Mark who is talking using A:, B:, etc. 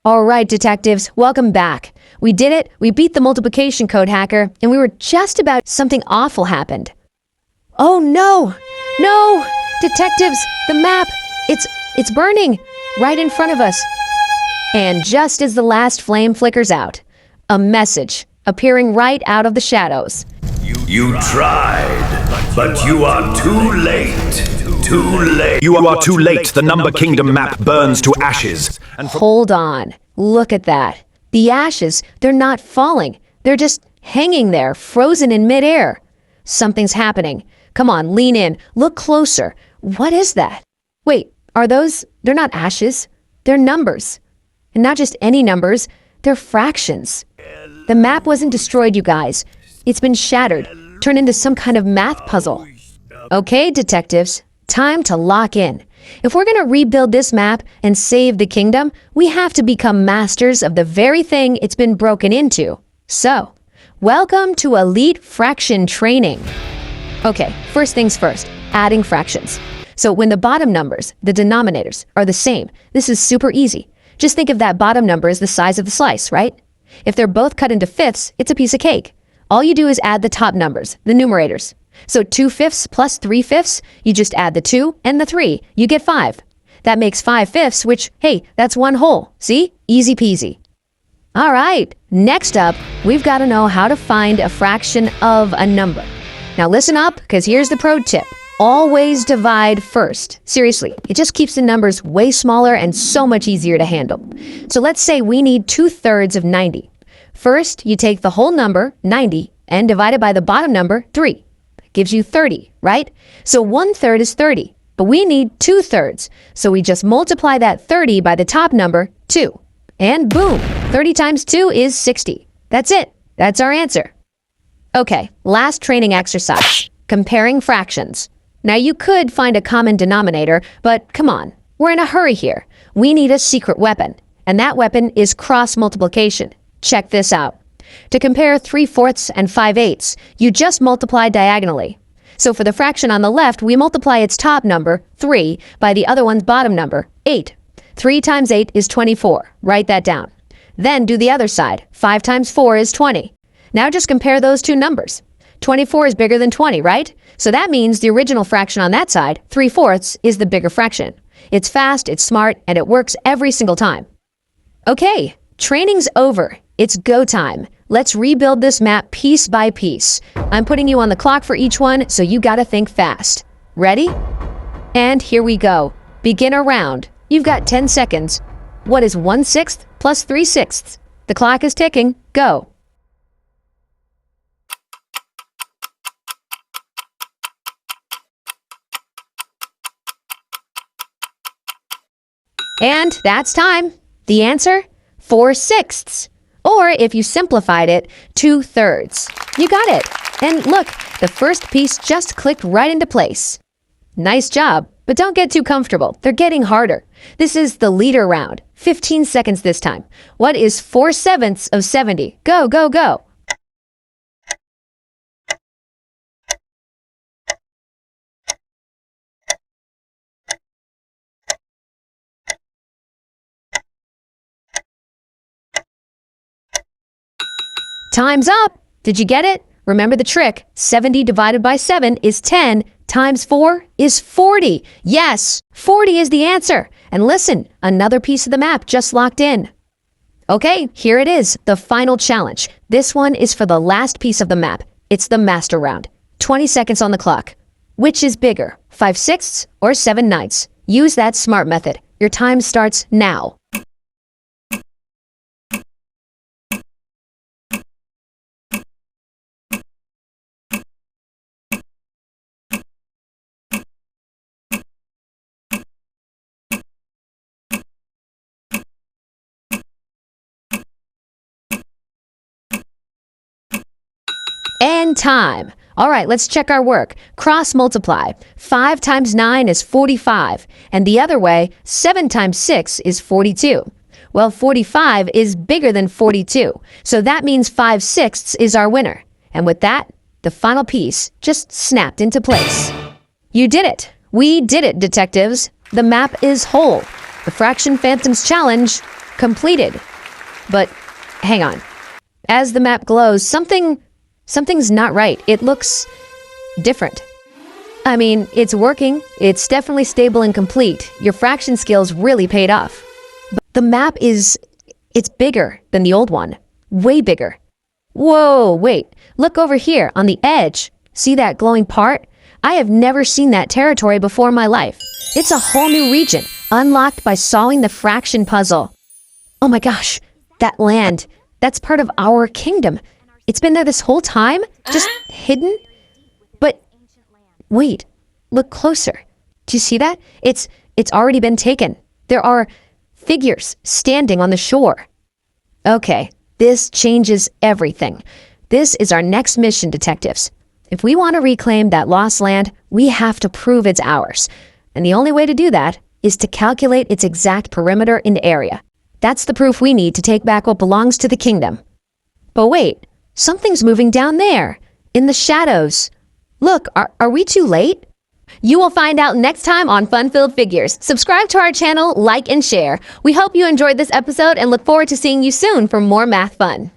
A: All right, detectives, welcome back. We did it. We beat the multiplication code hacker, and we were just about something awful happened. Oh no! No! Detectives, the map, it's burning right in front of us. And just as the last flame flickers out, a message appearing right out of the shadows.
B: You tried, but you are too late. Too late.
C: You are too late. The Number Kingdom map burns to ashes.
A: Hold on. Look at that. The ashes, they're not falling. They're just hanging there, frozen in midair. Something's happening. Come on, lean in. Look closer. What is that? Wait, they're not ashes. They're numbers. And not just any numbers, they're fractions. The map wasn't destroyed, you guys. It's been shattered, turned into some kind of math puzzle. Okay, detectives, time to lock in. If we're going to rebuild this map and save the kingdom, we have to become masters of the very thing it's been broken into. So, welcome to Elite Fraction Training. Okay, first things first, adding fractions. So when the bottom numbers, the denominators, are the same, this is super easy. Just think of that bottom number as the size of the slice, right? If they're both cut into fifths, it's a piece of cake. All you do is add the top numbers, the numerators. So 2/5 plus 3/5, you just add the 2 and the 3. You get 5. That makes 5/5, which, hey, that's one whole. See? Easy peasy. All right, next up, we've got to know how to find a fraction of a number. Now listen up, because here's the pro tip. Always divide first. Seriously, it just keeps the numbers way smaller and so much easier to handle. So let's say we need 2/3 of 90. First, you take the whole number, 90, and divide it by the bottom number, 3. Gives you 30, right? So 1/3 is 30, but we need 2/3. So we just multiply that 30 by the top number, 2. And boom, 30 times 2 is 60. That's it. That's our answer. Okay, last training exercise, comparing fractions. Now you could find a common denominator, but come on, we're in a hurry here. We need a secret weapon, and that weapon is cross multiplication. Check this out. To compare 3/4 and 5/8, you just multiply diagonally. So for the fraction on the left, we multiply its top number, 3, by the other one's bottom number, 8. 3 times 8 is 24. Write that down. Then do the other side. 5 times 4 is 20. Now just compare those two numbers. 24 is bigger than 20, right? So that means the original fraction on that side, 3/4, is the bigger fraction. It's fast, it's smart, and it works every single time. Okay, training's over. It's go time. Let's rebuild this map piece by piece. I'm putting you on the clock for each one, so you gotta think fast. Ready? And here we go. Beginner round. You've got 10 seconds. What is 1/6 plus 3/6? The clock is ticking. Go. And that's time. The answer? 4/6. Or if you simplified it, 2/3. You got it. And look, the first piece just clicked right into place. Nice job, but don't get too comfortable. They're getting harder. This is the leader round. 15 seconds this time. What is 4/7 of 70? Go, go, go. Time's up! Did you get it? Remember the trick. 70 divided by 7 is 10, times 4 is 40. Yes, 40 is the answer. And listen, another piece of the map just locked in. Okay, here it is, the final challenge. This one is for the last piece of the map. It's the master round. 20 seconds on the clock. Which is bigger, 5/6 or 7/9? Use that SMART method. Your time starts now. And time. All right, let's check our work. Cross multiply. 5 times 9 is 45. And the other way, 7 times 6 is 42. Well, 45 is bigger than 42. So that means 5/6 is our winner. And with that, the final piece just snapped into place. You did it. We did it, detectives. The map is whole. The Fraction Phantoms Challenge Completed. But hang on. As the map glows, something's not right. It looks different. I mean, it's working. It's definitely stable and complete. Your fraction skills really paid off. But the map it's bigger than the old one. Way bigger. Whoa, wait. Look over here on the edge. See that glowing part? I have never seen that territory before in my life. It's a whole new region, unlocked by solving the fraction puzzle. Oh my gosh, that land. That's part of our kingdom. It's been there this whole time? Just hidden? But wait, look closer. Do you see that? It's already been taken. There are figures standing on the shore. Okay, this changes everything. This is our next mission, detectives. If we want to reclaim that lost land, we have to prove it's ours. And the only way to do that is to calculate its exact perimeter and area. That's the proof we need to take back what belongs to the kingdom. But wait, something's moving down there, in the shadows. Look, are we too late? You will find out next time on Fun-Filled Figures. Subscribe to our channel, like, and share. We hope you enjoyed this episode and look forward to seeing you soon for more math fun.